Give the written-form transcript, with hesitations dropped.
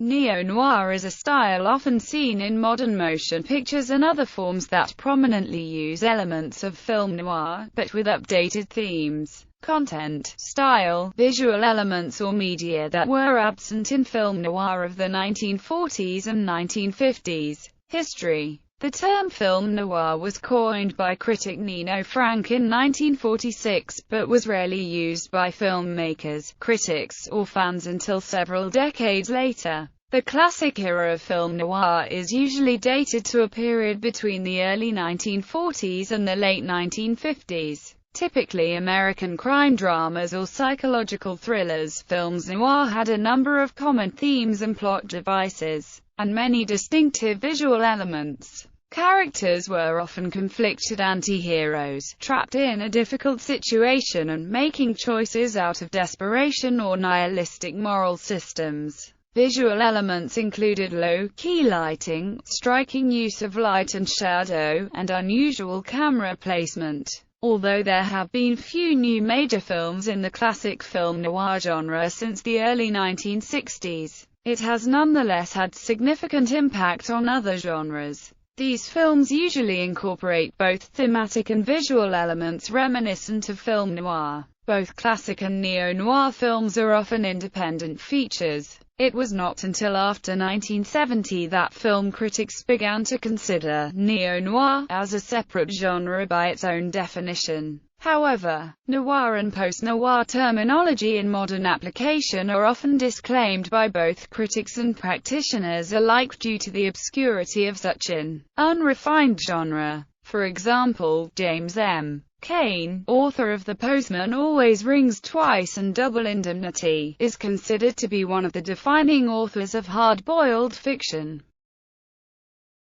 Neo-noir is a style often seen in modern motion pictures and other forms that prominently use elements of film noir, but with updated themes, content, style, visual elements or media that were absent in film noir of the 1940s and 1950s. History. The term film noir was coined by critic Nino Frank in 1946, but was rarely used by filmmakers, critics, or fans until several decades later. The classic era of film noir is usually dated to a period between the early 1940s and the late 1950s. Typically American crime dramas or psychological thrillers, films noir had a number of common themes and plot devices, and many distinctive visual elements. Characters were often conflicted anti-heroes, trapped in a difficult situation and making choices out of desperation or nihilistic moral systems. Visual elements included low-key lighting, striking use of light and shadow, and unusual camera placement. Although there have been few new major films in the classic film noir genre since the early 1960s, it has nonetheless had significant impact on other genres. These films usually incorporate both thematic and visual elements reminiscent of film noir. Both classic and neo-noir films are often independent features. It was not until after 1970 that film critics began to consider neo-noir as a separate genre by its own definition. However, noir and post-noir terminology in modern application are often disclaimed by both critics and practitioners alike due to the obscurity of such an unrefined genre. For example, James M. Cain, author of The Postman Always Rings Twice and Double Indemnity, is considered to be one of the defining authors of hard-boiled fiction.